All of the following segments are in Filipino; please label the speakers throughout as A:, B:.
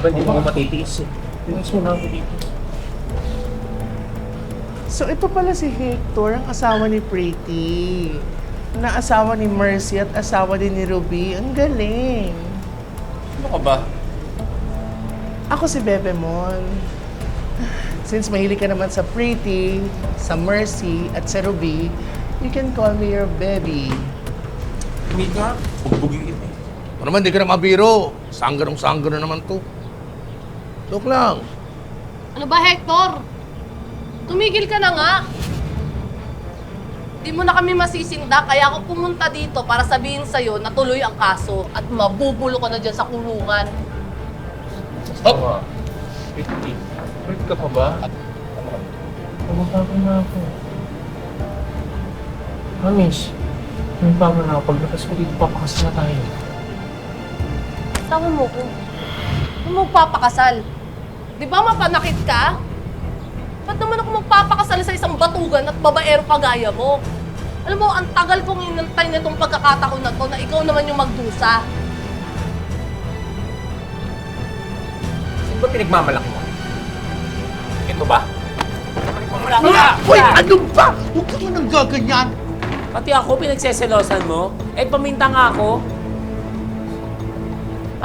A: laban, hindi mo matitiis eh. Tinis mo na ako dito.
B: So ito pala si Hector, ang asawa ni Pretty. Na asawa ni Mercy at asawa din ni Ruby. Ang galing.
A: Ano ka ba?
B: Ako si Bebemon. Since mahilig ka naman sa Pretty, sa Mercy, at sa Ruby, you can call me your baby.
A: Hindi ka? Bugbugin kita eh.
C: Ano naman, di ka na mabiro. Sangganong-sanggano naman to. Joke lang.
D: Ano ba, Hector? Tumigil ka na nga. Di mo na kami masisinda, kaya ako pumunta dito para sabihin sa'yo na tuloy ang kaso at mabubulo ka na dyan sa kulungan.
A: Oh! Pretty. Hurt ka pa ba? Pagkakapin na ako. Promise. May pama na ako. Paglakas ko dito, papakasal na tayo.
D: Tawa mo ko. Kung magpapakasal, di ba mapanakit ka? Ba't naman ako magpapakasal sa isang batugan at babaero kagaya mo? Alam mo, ang tagal kong inantay na itong pagkakataon na to na ikaw naman yung magdusa.
A: Sino ba pinagmamalaki mo? Ito ba? Pinagmamalaki ka!
C: Uy, ano ba? Huwag ka nang gaganyan.
E: Pati ako pinagseselosan mo? Eh, paminta nga ako.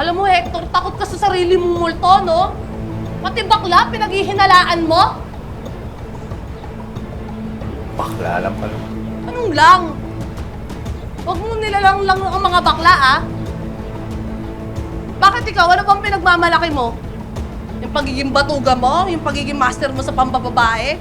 D: Alam mo, Hector, takot ka sa sarili mong multo, no? Pati bakla, pinaghihinalaan mo?
A: Bakla lang pala.
D: Anong lang? Huwag mo nilalang lang ang mga bakla, ah. Bakit ikaw? Ano bang pinagmamalaki mo? Yung pagiging batuga mo? Yung pagiging master mo sa pambababae?